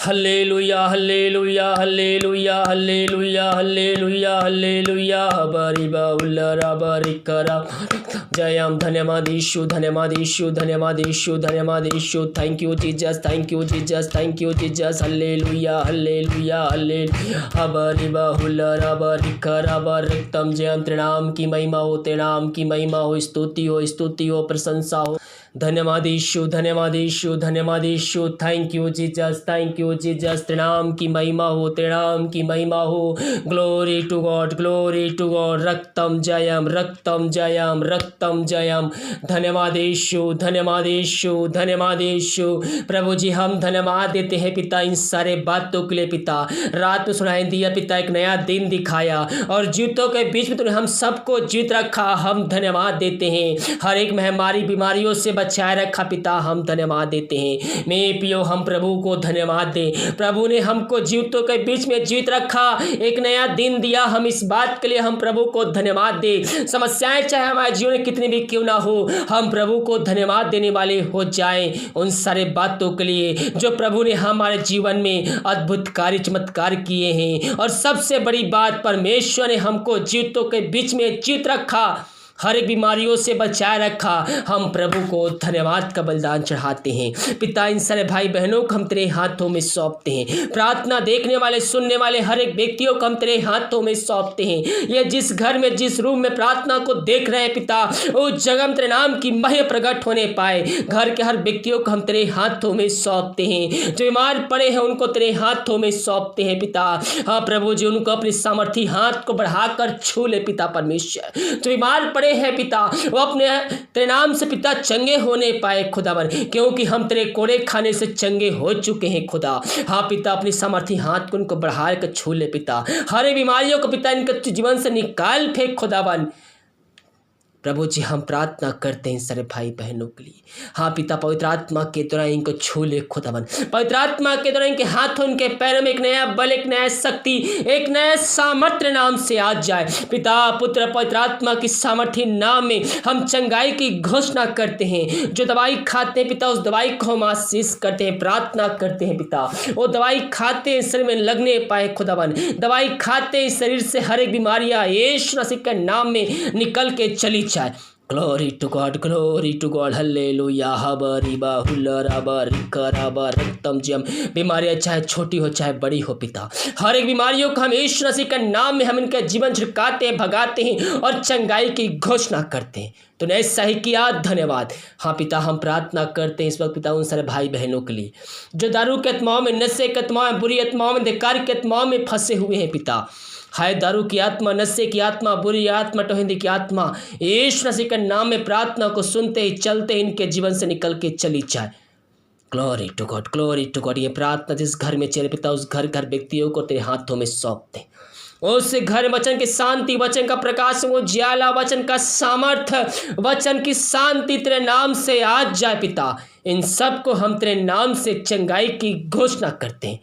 Hallelujah हल्लेलुया हल्लेलुया हल्लेलुया हल्लेलुया हल्लेलुया हबरिबा उल्लरा बरिकरा जयम धन्यवाद यीशु धन्यवाद यीशु धन्यवाद यीशु धन्यवाद यीशु thank you Jesus thank you Jesus thank you Jesus हल्लेलुया हल्लेलुया हल्लेलुया हबरिबा उल्लरा बरिकरा बरक्तम जयम त्रिनाम की महिमा हो त्रिनाम की महिमा हो स्तुति हो प्रशंसा हो धन्यवाद यीशु धन्यवाद यीशु धन्यवाद यीशु थैंक यू जीसस त्रिनाम की महिमा हो त्रिनाम की महिमा हो ग्लोरी टू गॉड रक्तम जयम रक्तम जयम रक्तम जयम धन्यवाद यीशु धन्यवाद यीशु धन्यवाद यीशु प्रभु जी हम धन्यवाद देते हैं पिता इन सारे बातों के लिए पिता रात में सुनाई दिया पिता एक नया दिन दिखाया और जीतों के बीच में तूने हम सबको जीत रखा हम धन्यवाद देते हैं हर एक महामारी बीमारियों से बचाए रखा पिता हम धन्यवाद देते हैं मैं पियो हम प्रभु को धन्यवाद दें प्रभु ने हमको जीवतों के बीच में जीत रखा एक नया दिन दिया हम इस बात के लिए हम प्रभु को धन्यवाद दें समस्याएं चाहे हमारे जीवन में कितनी भी क्यों ना हो हम प्रभु को धन्यवाद देने वाले हो जाएं उन सारे बातों के लिए जो प्रभु ने हमारे जीवन में अद्भुत कार्य चमत्कार किए हैं और सबसे बड़ी बात परमेश्वर ने हमको जीवतों के बीच में जीत रखा हर एक बीमारियों से बचाए रखा हम प्रभु को धन्यवाद का बलिदान चढ़ाते हैं पिता इन सारे भाई बहनों को हम तेरे हाथों में सौंपते हैं प्रार्थना देखने वाले सुनने वाले हर एक व्यक्तियों को हम तेरे हाथों में सौंपते हैं ये जिस घर में जिस रूम में प्रार्थना को देख रहे हैं पिता उस जगह में तेरे नाम की महिमा प्रकट होने पाए घर के हर व्यक्तियों को हम तेरे हाथों में सौंपते हैं जो बीमार पड़े हैं उनको तेरे हाथों में सौंपते हैं पिता हाँ प्रभु जी उनको अपने सामर्थी हाथ को बढ़ाकर छू ले पिता परमेश्वर जो बीमार पड़े है पिता वो अपने तेरे नाम से पिता चंगे होने पाए खुदावन क्योंकि हम तेरे कोड़े खाने से चंगे हो चुके हैं खुदा हाँ पिता अपनी सामर्थी हाथ को उनको बढ़ा कर छू ले पिता हर बीमारियों को पिता इनके जीवन से निकाल फेंक खुदावन प्रभु जी हम प्रार्थना करते हैं सारे भाई बहनों के लिए हाँ पिता पवित्र आत्मा के द्वारा इनको छू ले खुदावन पवित्र आत्मा के द्वारा इनके हाथों इनके पैरों में एक नया बल एक नया शक्ति एक नया सामर्थ्य नाम से आ जाए पिता पुत्र पवित्र आत्मा की सामर्थ्य नाम में हम चंगाई की घोषणा करते हैं जो दवाई खाते हैं पिता उस दवाई को हम आशीष करते हैं प्रार्थना करते हैं पिता वो दवाई खाते शरीर में लगने पाए खुदावन दवाई खाते शरीर से हर एक बीमारियां यीशु मसीह के नाम में निकल के चली ग्लोरी टू गॉड हल्लेलुया हबरिबा हुल्लराबा रिकराबा रक्तम जयम बीमारियां चाहे छोटी हो चाहे बड़ी हो पिता हर एक बीमारियों को हम यीशु मसीह के नाम में हम इनका जीवन झुकाते हैं भगाते हैं और चंगाई की घोषणा करते हैं तूने ऐसा ही किया धन्यवाद हाँ पिता हम प्रार्थना करते हैं इस वक्त पिता उन सारे भाई बहनों के लिए जो दारू के आत्माओं में नशे के आत्माओं में बुरी आत्माओं में धिक्कार के आत्माओं में फंसे हुए हैं पिता हाय दारू की आत्मा नशे की आत्मा बुरी आत्मा टोहिंदी की आत्मा यीशु मसीह के नाम में प्रार्थना को सुनते ही चलते इनके जीवन से निकल के चली जाए ग्लोरी टू गॉड ये प्रार्थना जिस घर में चले पिता उस घर व्यक्तियों को तेरे हाथों में सौंपते उस घर वचन की शांति वचन का प्रकाश वो ज्याला वचन का सामर्थ्य वचन की शांति तेरे नाम से आज जाए पिता इन सब को हम तेरे नाम से चंगाई की घोषणा करते हैं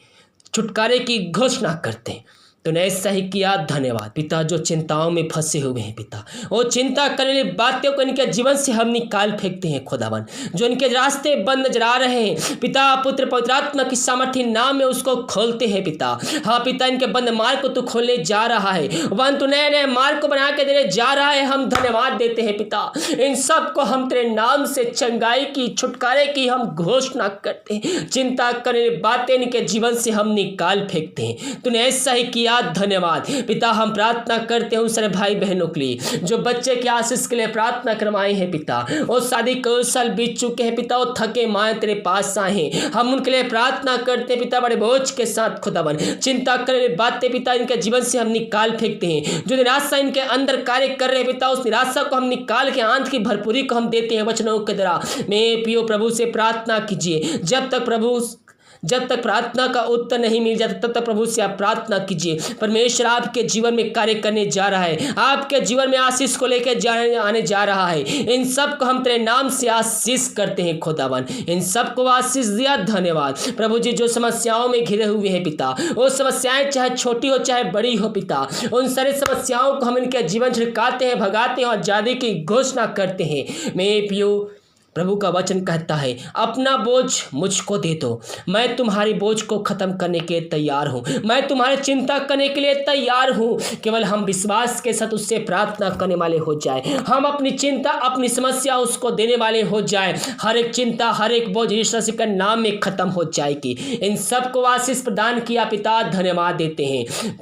छुटकारे की घोषणा करते हैं तूने ऐसा ही किया धन्यवाद पिता जो चिंताओं में फंसे हुए हैं पिता वो चिंता करने वाली बातों को इनके जीवन से हम निकाल फेंकते हैं खुदावन जो इनके रास्ते बंद नजर आ रहे हैं पिता पुत्र पवित्र आत्मा की सामर्थ्य नाम में उसको खोलते हैं पिता हाँ पिता इनके बंद मार्ग को तू खोलने जा रहा है वन तू नए नए मार्ग को बना के देने जा रहा है हम धन्यवाद देते हैं पिता इन सब को हम तेरे नाम से चंगाई की छुटकारे की हम घोषणा करते हैं चिंता करने वाली बातें इनके जीवन से हम निकाल फेंकते हैं तूने ऐसा ही किया धन्यवाद पिता हम प्रार्थना करते हैं उन सारे भाई बहनों के लिए जो बच्चे की आशीष के लिए प्रार्थना करवाए हैं पिता वो शादी कौशल बीत चुके हैं पिता वो थके माए तेरे पास आए हैं हम उनके लिए प्रार्थना करते हैं पिता बड़े बोझ के साथ खुदावन चिंता करने बातें पिता इनके जीवन से हम निकाल फेंकते हैं जो निराशा इनके अंदर कार्य कर रहे हैं पिता उस निराशा को हम निकाल के आंत की भरपूरी को हम देते हैं वचनों के द्वारा मैं पियो प्रभु से प्रार्थना कीजिए जब तक प्रार्थना का उत्तर नहीं मिल जाता तब तक प्रभु से आप प्रार्थना कीजिए परमेश्वर आपके जीवन में कार्य करने जा रहा है आपके जीवन में आशीष को लेकर आने जा रहा है इन सब को हम तेरे नाम से आशीष करते हैं खुदावन इन सब को आशीष दिया धन्यवाद प्रभु जी जो समस्याओं में घिरे हुए हैं पिता वो समस्याएं चाहे छोटी हो चाहे बड़ी हो पिता उन सारी समस्याओं को हम इनके जीवन झुकाते हैं भगाते हैं और आजादी की घोषणा करते हैं मैं पियो प्रभु का वचन कहता है, अपना बोझ मुझको दे दो, मैं तुम्हारी बोझ को खत्म करने के लिए तैयार हूँ, मैं तुम्हारी चिंता करने के लिए तैयार हूँ। केवल हम विश्वास के साथ उससे प्रार्थना करने वाले हो जाए, हम अपनी चिंता अपनी समस्या उसको देने वाले हो जाए, हर एक चिंता हर एक बोझ यीशु मसीह के नाम में खत्म हो जाएगी। इन सबको आशीष प्रदान किया पिता, धन्यवाद देते हैं।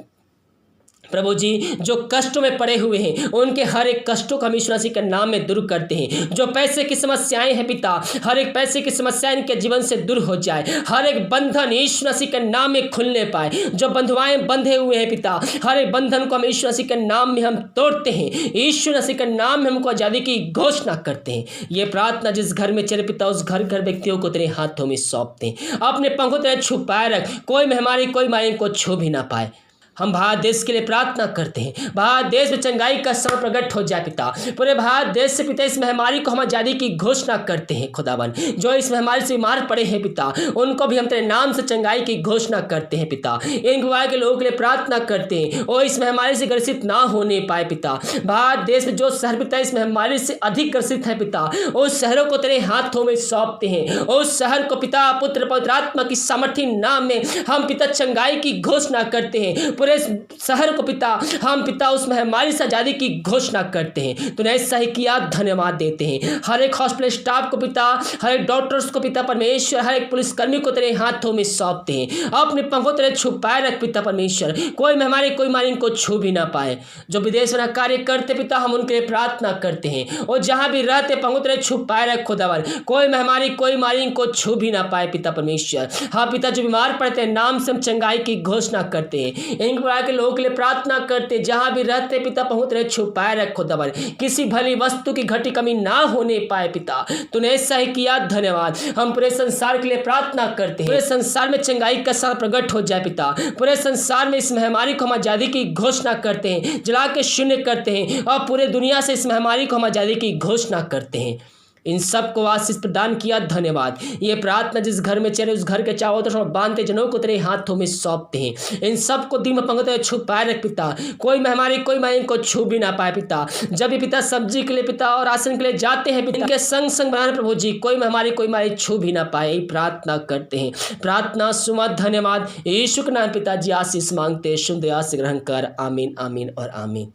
प्रभु जी, जो कष्टों में पड़े हुए हैं उनके हर एक कष्टों को हम यीशु मसीह के नाम में दूर करते हैं। जो पैसे की समस्याएं हैं पिता, हर एक पैसे की समस्या इनके जीवन से दूर हो जाए, हर एक बंधन यीशु मसीह के नाम में खुलने पाए। जो बंधुआएं बंधे हुए हैं पिता, हर एक बंधन को हम यीशु मसीह के नाम में हम तोड़ते हैं, यीशु मसीह के नाम में हमको आजादी की घोषणा करते हैं। ये प्रार्थना जिस घर में चले पिता, उस घर व्यक्तियों को तेरे हाथों में सौंपते हैं। अपने पंखों तेरे छुपाए रख, कोई महामारी कोई मारी को छू भी ना पाए। हम भारत देश के लिए प्रार्थना करते हैं, भारत देश में चंगाई का समय प्रकट हो जाए पिता। पूरे भारत देश से पिता इस महामारी को हम आज़ादी की घोषणा करते हैं। खुदावन, जो इस महामारी से बीमार पड़े हैं पिता, उनको भी हम तेरे नाम से चंगाई की घोषणा करते हैं पिता। इन गुवाह के लोगों के लिए प्रार्थना करते हैं, वो इस महामारी से ग्रसित ना होने पाए पिता। भारत देश में जो शहर पिता इस महामारी से अधिक ग्रसित है पिता, उस शहरों को तेरे हाथों में सौंपते हैं। उस शहर को पिता, पुत्र, पवित्र आत्मा की सामर्थ्य नाम में हम पिता चंगाई की घोषणा करते हैं। पूरे शहर को पिता, हम पिता उस महामारी से आजादी की घोषणा करते हैं। तूने ऐसा ही किया, धन्यवाद देते हैं। हर एक हॉस्पिटल स्टाफ को पिता, हर एक डॉक्टर्स को पिता परमेश्वर, हर एक पुलिसकर्मी को तेरे हाथों में सौंपते हैं। अपने पंखों तेरे छुपाए रख पिता परमेश्वर, कोई महामारी कोई मारी इनको छू भी ना पाए। जो विदेश में कार्य करते पिता, हम उनके लिए प्रार्थना करते हैं, और जहां भी रहते पंखों तेरे छुपाए रख खुदावन, कोई महामारी कोई मारी इनको छू भी ना पाए पिता परमेश्वर। हाँ पिता, जो बीमार पड़ते हैं नाम से हम चंगाई की घोषणा करते हैं। इन के लोगों के लिए प्रार्थना करते, जहां भी रहते पिता पंखों तेरे छुपाए रख खुदावन, किसी भली वस्तु की घटी कमी ना होने पाए पिता। तूने ऐसा ही किया, धन्यवाद। हम पूरे संसार के लिए प्रार्थना करते हैं, पूरे संसार में चंगाई का साथ प्रकट हो जाए पिता। पूरे संसार में इस महामारी को हम आजादी की घोषणा करते हैं, जला के शून्य करते हैं, और पूरे दुनिया से इस महामारी को हम आजादी की घोषणा करते हैं। इन सब को आशीष प्रदान किया, धन्यवाद। ये प्रार्थना जिस घर में चले, उस घर के चारों तरफ बांधते जनों को तेरे हाथों में सौंपते हैं। इन सब को दिन में पंखों छुपाए रख पिता, कोई महामारी कोई मारी इनको छू भी ना पाए पिता। जब भी पिता सब्जी के लिए पिता और राशन के लिए जाते हैं पिता, इनके संग संग बनाने प्रभु जी, कोई महामारी कोई मारी छू भी ना पाए, यही प्रार्थना करते हैं। प्रार्थना सुमा, धन्यवाद। यीशु के नाम पिताजी आशीष मांगते, शुभ दया से ग्रहण कर। आमीन, आमीन और आमीन।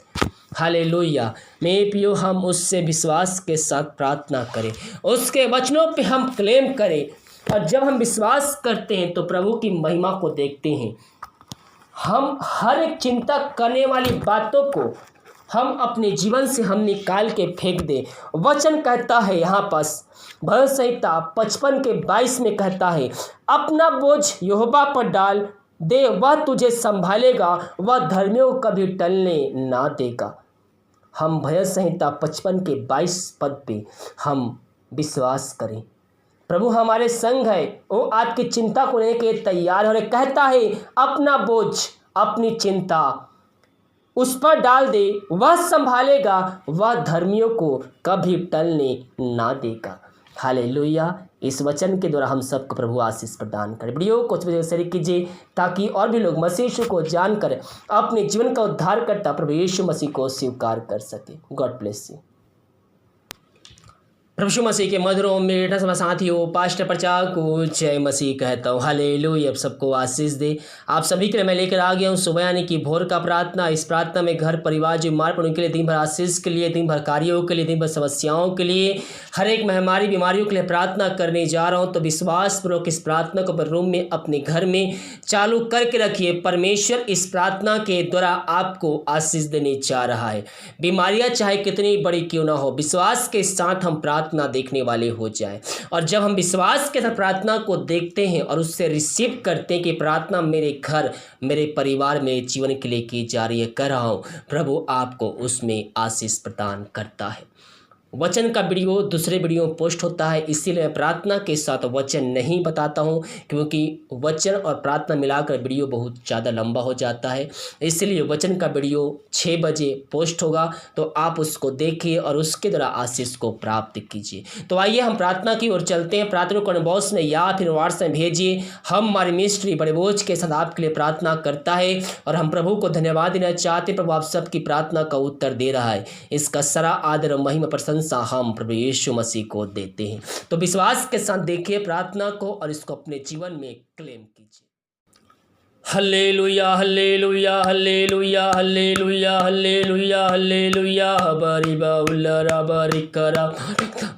हालेलुया। मेरे प्रियो, हम उससे विश्वास के साथ प्रार्थना करें, उसके वचनों पे हम क्लेम करें, और जब हम विश्वास करते हैं तो प्रभु की महिमा को देखते हैं। हम हर एक चिंता करने वाली बातों को हम अपने जीवन से हम निकाल के फेंक दें। वचन कहता है यहाँ पास भजन संहिता 55 के 22 में कहता है, अपना बोझ यहोवा पर डाल दे, वह तुझे संभालेगा, वह धर्मियों को कभी टलने ना देगा। हम भजन संहिता 55 के 22 पद पे हम विश्वास करें। प्रभु हमारे संग है, वो आपकी चिंता को लेने के तैयार है। कहता है, अपना बोझ अपनी चिंता उस पर डाल दे, वह संभालेगा, वह धर्मियों को कभी टलने ना देगा। हालेलुया। इस वचन के द्वारा हम सबको प्रभु आशीष प्रदान करे। वीडियो को शेयर कीजिए, ताकि और भी लोग मसीह यीशु को जानकर अपने जीवन का उद्धार करता प्रभु यीशु मसीह को स्वीकार कर सके। God bless you. प्रभु यीशु मसीह के मधुरों में सब साथियों, पास्टर प्रचार को जय मसीह कहता हूँ। हालेलुया। आप सबको आशीष दे। आप सभी के लिए मैं लेकर आ गया हूँ सुबह यानी कि भोर का प्रार्थना। इस प्रार्थना में घर परिवार जो बीमार पड़े उनके लिए, दिन भर आशीष के लिए, दिन भर कार्यों के लिए, दिन भर समस्याओं के लिए, हर एक महामारी बीमारियों के लिए प्रार्थना करने जा रहा हूँ। तो विश्वास पूर्वक इस प्रार्थना को अपने रूम में, अपने घर में चालू करके रखिए। परमेश्वर इस प्रार्थना के द्वारा आपको आशीष देने जा रहा है। बीमारियाँ चाहे कितनी बड़ी क्यों ना हो, विश्वास के साथ हम प्रार्थना देखने वाले हो जाए। और जब हम विश्वास के साथ प्रार्थना को देखते हैं और उससे रिसीव करते हैं कि प्रार्थना मेरे घर, मेरे परिवार, मेरे जीवन के लिए की जा रही है, कर रहा हूँ, प्रभु आपको उसमें आशीष प्रदान करता है। वचन का वीडियो दूसरे वीडियो में पोस्ट होता है, इसीलिए मैं प्रार्थना के साथ वचन नहीं बताता हूं, क्योंकि वचन और प्रार्थना मिलाकर वीडियो बहुत ज़्यादा लंबा हो जाता है। इसलिए वचन का वीडियो 6 बजे पोस्ट होगा, तो आप उसको देखिए और उसके द्वारा आशीष को प्राप्त कीजिए। तो आइए हम प्रार्थना की ओर चलते हैं। प्रार्थना को बॉक्स में या फिर व्हाट्सएप भेजिए। हम हमारी मिनिस्ट्री बड़े बोझ के साथ आपके लिए प्रार्थना करता है, और हम प्रभु को धन्यवाद देना चाहते हैं। प्रभु आप सबकी प्रार्थना का उत्तर दे रहा है। इसका सारा आदर और महिमा प्रशंसा प्रशंसा हम प्रभु यीशु मसीह को देते हैं। तो विश्वास के साथ देखिए प्रार्थना को और इसको अपने जीवन में क्लेम कीजिए। हल्लेलुया हल्लेलुया हल्लेलुया हल्लेलुया हल्लेलुया हल्लेलुया बरिबा उल्लरा बरिकरा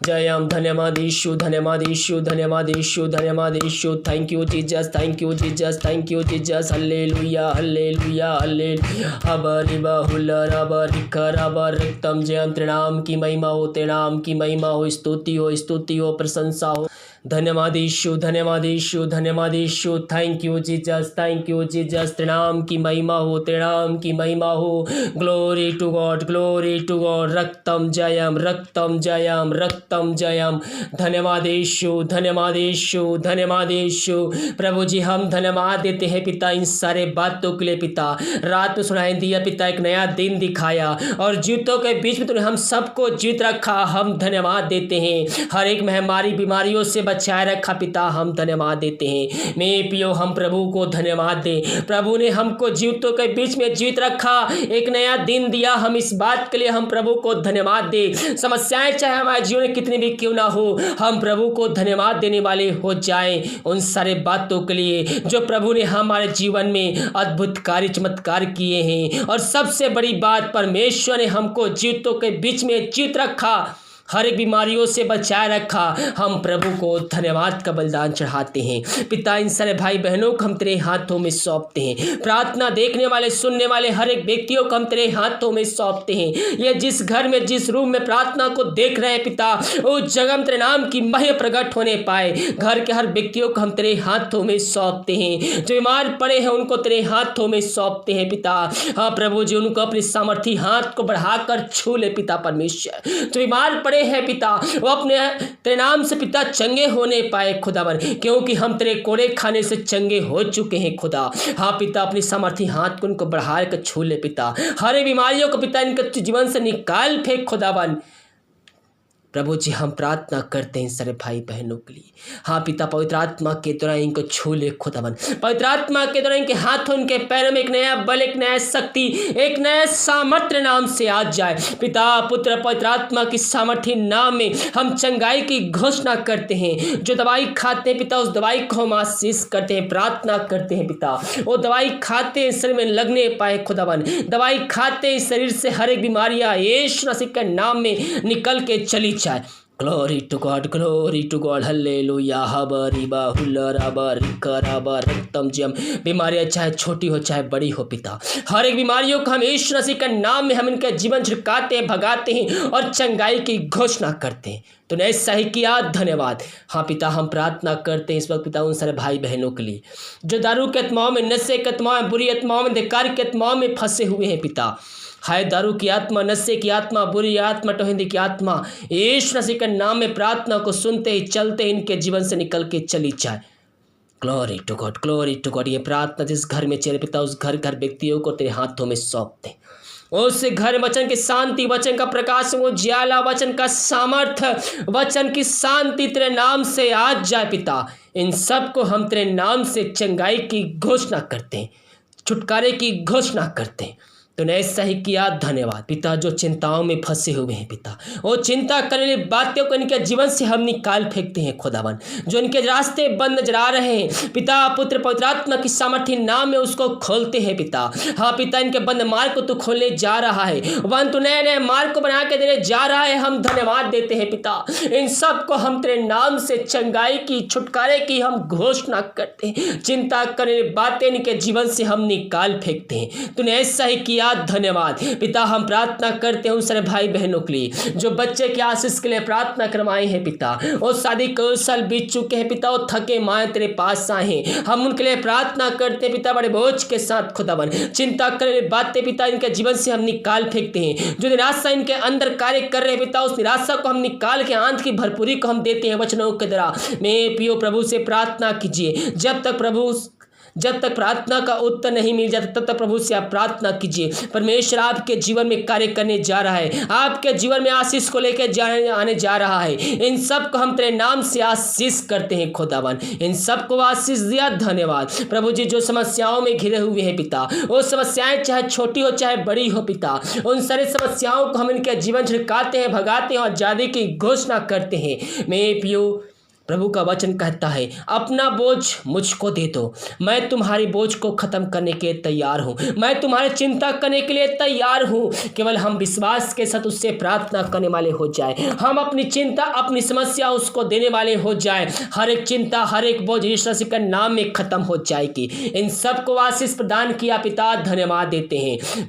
जयम धन्यवाद यीशु धन्यवाद यीशु धन्यवाद यीशु धन्यवाद यीशु। Thank you Jesus thank you Jesus thank you Jesus. हल्लेलुया हल्लेलुया हल्लेलुया बरिबा उल्लरा बरिकरा बरिकतम जयम। तेरे नाम की महिमा हो, तेरे नाम की महिमा हो, स्तुति हो, प्रशंसा हो। धन्यवाद यीशु धन्यवाद यीशु धन्यवाद यीशु। Thank you Jesus thank you Jesus. तेरे नाम की महिमा हो, तेरे नाम की महिमा हो। Glory to God glory to God. रक्तम जयम रक्तम जयम रक्तम जयम। धन्यवाद यीशु धन्यवाद यीशु धन्यवाद यीशु। प्रभु जी हम धन्यवाद देते हैं पिता इन सारे बातों के लिए पिता। रात में सुनाई दिया पिता, एक नया दिन दिखाया और जीतों के बीच में तूने हम सबको जीत रखा। हम धन्यवाद देते हैं। हर एक महामारी बीमारियों से बचाए रखा पिता, हम धन्यवाद देते हैं। मैं पियो हम प्रभु को धन्यवाद दें। प्रभु ने हमको जीवतों के बीच में जीत रखा, एक नया दिन दिया। हम इस बात के लिए हम प्रभु को धन्यवाद दें। समस्याएं चाहे हमारे जीवन में कितनी भी क्यों ना हो, हम प्रभु को धन्यवाद देने वाले हो जाएं उन सारे बातों के लिए जो प्रभु ने हमारे जीवन में अद्भुत कार्य चमत्कार किए हैं। और सबसे बड़ी बात, परमेश्वर ने हमको जीवतों के बीच में जीत रखा, हर एक बीमारियों से बचाए रखा। हम प्रभु को धन्यवाद का बलिदान चढ़ाते हैं पिता। इन सारे भाई बहनों को हम तेरे हाथों में सौंपते हैं। प्रार्थना देखने वाले सुनने वाले हर एक व्यक्तियों को हम तेरे हाथों में सौंपते हैं। ये जिस घर में जिस रूम में प्रार्थना को देख रहे हैं पिता, उस जगह तेरे नाम की महिमा प्रकट होने पाए। घर के हर व्यक्तियों को हम तेरे हाथों में सौंपते हैं। जो बीमार पड़े हैं उनको तेरे हाथों में सौंपते हैं पिता। हाँ प्रभु जी उनको अपने सामर्थी हाथ को बढ़ाकर छू ले पिता परमेश्वर। जो बीमार पड़े है पिता, वो अपने तेरे नाम से पिता चंगे होने पाए खुदावन, क्योंकि हम तेरे कोड़े खाने से चंगे हो चुके हैं खुदा। हाँ पिता अपनी सामर्थी हाथ को उनको बढ़ा कर छू ले पिता। हर बीमारियों को पिता इनके जीवन से निकाल फेंक खुदावन। प्रभु जी हम प्रार्थना करते हैं सारे भाई बहनों के लिए। हाँ पिता पवित्र आत्मा के द्वारा इनको छू ले खुदावन। पवित्र आत्मा के द्वारा इनके हाथों इनके पैरों में एक नया बल, एक नया शक्ति, एक नया सामर्थ्य नाम से आ जाए पिता। पुत्र पवित्र आत्मा की सामर्थ्य नाम में हम चंगाई की घोषणा करते हैं। जो दवाई खाते हैं पिता, उस दवाई को हम आशीष करते हैं, प्रार्थना करते हैं पिता। वो दवाई खाते हैं शरीर में लगने पाए खुदावन। दवाई खाते हैं शरीर से हर एक बीमारियां यीशु मसीह के नाम में निकल के चली जाए। Glory to God glory to God. हल्लेलुया हबरिबा हुल्लराबा रिकराबा रक्तम जयम। बीमारियां चाहे छोटी हो चाहे बड़ी हो पिता, हर एक बीमारियों को हम यीशु मसीह के नाम में हम इनका जीवन झुकाते हैं, भगाते हैं और चंगाई की घोषणा करते हैं। तूने ऐसा ही किया, धन्यवाद। हाँ पिता हम प्रार्थना करते हैं इस वक्त पिता उन सारे भाई बहनों के लिए जो दारू के आत्माओं में, नशे के आत्माओं में, बुरी आत्माओं में, धिक्कार के आत्माओं में फंसे हुए हैं पिता। हाय दारू की आत्मा, नशे की आत्मा, बुरी आत्मा, टोहिंदी की आत्मा, यीशु मसीह के नाम में प्रार्थना को सुनते ही चलते इनके जीवन से निकल के चली जाए। Glory to God glory to God. ये प्रार्थना जिस घर में चले पिता, उस घर व्यक्तियों को तेरे हाथों में सौंपते, उस घर वचन की शांति, वचन का प्रकाश, वो ज्याला, वचन का सामर्थ्य, वचन की शांति तेरे नाम से आज जाए पिता। इन सब को हम तेरे नाम से चंगाई की घोषणा करते हैं, छुटकारे की घोषणा करते हैं। तूने ऐसा ही किया, धन्यवाद पिता। जो चिंताओं में फंसे हुए हैं पिता, वो चिंता करने वाली बातों को इनके जीवन से हम निकाल फेंकते हैं खुदावन। जो इनके रास्ते बंद नजर आ रहे हैं पिता, पुत्र पवित्र आत्मा की सामर्थ्य नाम में उसको खोलते हैं पिता। हाँ पिता इनके बंद मार्ग को तू खोलने जा रहा है, वन तू नए नए मार्ग को बना के देने जा रहा है। हम धन्यवाद देते हैं पिता। इन सब को हम तेरे नाम से चंगाई की, छुटकारे की हम घोषणा करते हैं। चिंता करने वाली बातें इनके जीवन से हम निकाल फेंकते हैं। तूने ऐसा ही किया, धन्यवाद पिता। हम प्रार्थना करते हैं उन सारे भाई बहनों के लिए जो बच्चे की आशीष के लिए प्रार्थना करवाए हैं पिता। वो शादी को साल बीत चुके हैं पिता, वो थके माए तेरे पास आए हैं। हम उनके लिए प्रार्थना करते हैं पिता, बड़े बोझ के साथ खुदावन। चिंता करने बातें पिता इनके जीवन से हम निकाल फेंकते हैं। जो निराशा इनके अंदर कार्य कर रहे हैं पिता, उस निराशा को हम निकाल के आंत की भरपूरी को हम देते हैं वचनों के द्वारा। मैं पियो प्रभु से प्रार्थना कीजिए, जब तक प्रभु जब तक प्रार्थना का उत्तर नहीं मिल जाता तब तक प्रभु से आप प्रार्थना कीजिए। परमेश्वर आपके जीवन में कार्य करने जा रहा है, आपके जीवन में आशीष को लेकर आने जा रहा है। इन सब को हम तेरे नाम से आशीष करते हैं खुदावन, इन सब को आशीष दिया, धन्यवाद प्रभु जी। जो समस्याओं में घिरे हुए हैं पिता, वो समस्याएं चाहे छोटी हो चाहे बड़ी हो पिता, उन सारी समस्याओं को हम इनके जीवन छिड़काते हैं, भगाते हैं और आजादी की घोषणा करते हैं। मैं पियो प्रभु का वचन कहता है, अपना बोझ मुझको दे दो, मैं तुम्हारी बोझ को खत्म करने के लिए तैयार हूँ, मैं तुम्हारी चिंता करने के लिए तैयार हूँ। केवल हम विश्वास के साथ उससे प्रार्थना करने वाले हो जाए, हम अपनी चिंता अपनी समस्या उसको देने वाले हो जाए। हर एक चिंता हर एक बोझ यीशु मसीह के नाम में खत्म हो जाएगी। इन सबको आशीष प्रदान किया पिता, धन्यवाद देते हैं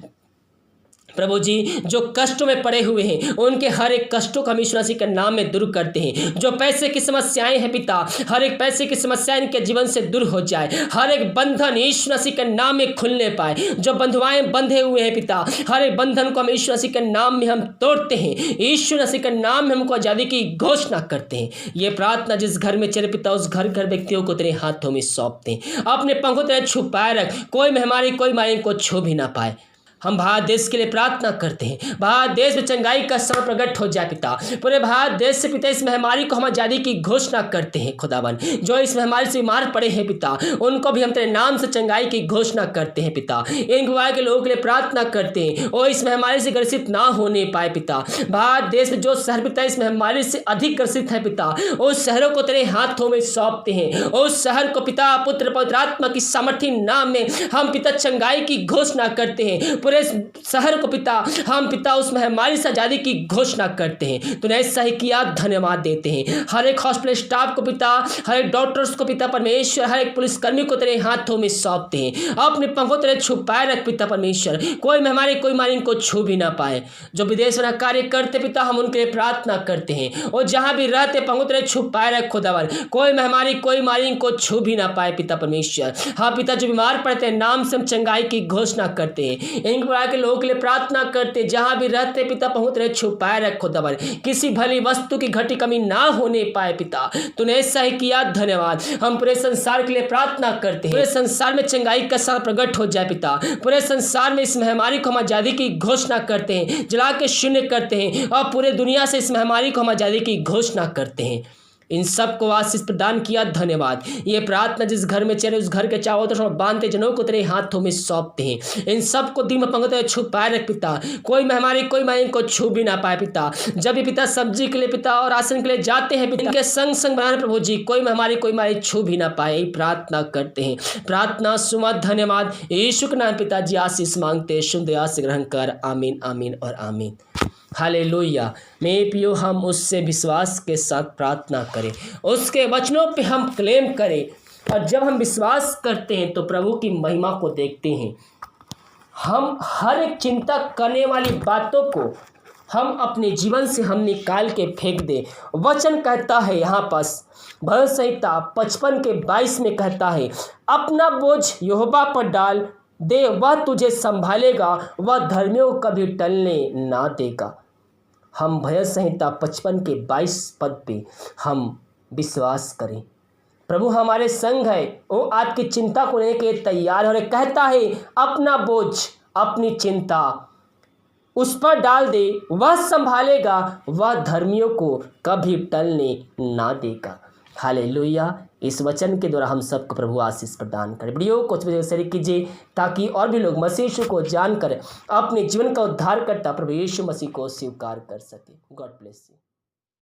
प्रभु जी। जो कष्टों में पड़े हुए हैं उनके हर एक कष्टों को हम यीशु मसीह के नाम में दूर करते हैं। जो पैसे की समस्याएं हैं पिता, हर एक पैसे की समस्याएं इनके जीवन से दूर हो जाए, हर एक बंधन यीशु मसीह के नाम में खुलने पाए। जो बंधुआएं बंधे हुए हैं पिता, हर एक बंधन को हम यीशु मसीह के नाम में हम तोड़ते हैं, यीशु मसीह के नाम में हमको आजादी की घोषणा करते हैं। ये प्रार्थना जिस घर में चले पिता, उस घर व्यक्तियों को तेरे हाथों में सौंपते हैं। अपने पंखों तेरे छुपाए रख, कोई महामारी कोई मारी को छू भी ना पाए। हम भारत देश के लिए प्रार्थना करते हैं, भारत देश में चंगाई का समय प्रकट हो जाए पिता। पूरे भारत देश से पिता इस महामारी को हम आजादी की घोषणा करते हैं खुदावन। जो इस महामारी से बीमार पड़े हैं पिता, उनको भी हम तेरे नाम से चंगाई की घोषणा करते हैं पिता। इन विवाह के लोगों के लिए प्रार्थना करते हैं और इस महामारी से ग्रसित ना होने पाए पिता। भारत देश में जो शहर पिता इस महामारी से अधिक ग्रसित है पिता, उस शहरों को तेरे हाथों में सौंपते हैं। उस शहर को पिता पुत्र पवित्र आत्मा की सामर्थी नाम में हम पिता चंगाई की घोषणा करते हैं। पूरे शहर को पिता हम पिता उस महामारी से आजादी की घोषणा करते हैं। तूने ऐसा ही किया, धन्यवाद देते हैं। हर एक हॉस्पिटल स्टाफ को पिता, हर एक डॉक्टर्स को पिता परमेश्वर, हर एक पुलिसकर्मी को तेरे हाथों में सौंपते हैं। अपने पंखों तेरे छुपाए रख पिता परमेश्वर, कोई महामारी कोई मारी इनको छू भी ना पाए। जो विदेश में कार्य करते पिता, हम उनके लिए प्रार्थना करते हैं और जहां भी रहते पंखों तेरे छुपाए रख खुदावन, कोई महामारी कोई मारी इनको छू भी ना पाए पिता परमेश्वर। हाँ पिता, जो बीमार पड़ते हैं नाम से हम चंगाई की घोषणा करते हैं। इनके के लोगों के लिए प्रार्थना करते, जहां भी रहते पिता पहुंच रहे छुपाए रख खुदावन, किसी भली वस्तु की घटी कमी ना होने पाए पिता। तूने ऐसा ही किया, धन्यवाद। हम पूरे संसार के लिए प्रार्थना करते हैं, पूरे संसार में चंगाई का साथ प्रकट हो जाए पिता। पूरे संसार में इस महामारी को हम आजादी की घोषणा करते हैं, जला के शून्य करते हैं और पूरे दुनिया से इस महामारी को हम आजादी की घोषणा करते हैं। इन सब को आशीष प्रदान किया, धन्यवाद। ये प्रार्थना जिस घर में चले उस घर के चारों तरफ बांधते जनों को तेरे हाथों में सौंपते हैं। इन सब को दिन में पंक्ति छुपाए रख पिता, कोई महामारी कोई मारी को छू भी ना पाए पिता। जब भी पिता सब्जी के लिए पिता और राशन के लिए जाते हैं पिता, इनके संग संग बनाने प्रभु जी, कोई महामारी कोई मारी छू भी ना पाए, प्रार्थना करते हैं। प्रार्थना सुमा, धन्यवाद। यीशु के नाम पिताजी आशीष मांगते, शुद्ध आशीष ग्रहण कर। आमीन आमीन और आमीन। हालेलुया। मेरे प्रियो, हम उससे विश्वास के साथ प्रार्थना करें, उसके वचनों पे हम क्लेम करें और जब हम विश्वास करते हैं तो प्रभु की महिमा को देखते हैं। हम हर एक चिंता करने वाली बातों को हम अपने जीवन से हम निकाल के फेंक दें। वचन कहता है यहाँ पास भजन संहिता 55 के 22 में कहता है, अपना बोझ यहोवा पर डाल दे, वह तुझे संभालेगा, वह धर्मियों को कभी टलने ना देगा। हम भजन संहिता 55 के 22 पद पे हम विश्वास करें। प्रभु हमारे संग है, वो आपकी चिंता को लेने के तैयार है और कहता है अपना बोझ अपनी चिंता उस पर डाल दे, वह संभालेगा, वह धर्मियों को कभी टलने ना देगा। हालेलुया। इस वचन के द्वारा हम सबको प्रभु आशीष प्रदान करे। वीडियो को शेयर कीजिए ताकि और भी लोग मसीह यीशु को जानकर अपने जीवन का उद्धार करता प्रभु यीशु मसीह को स्वीकार कर सके। God bless you.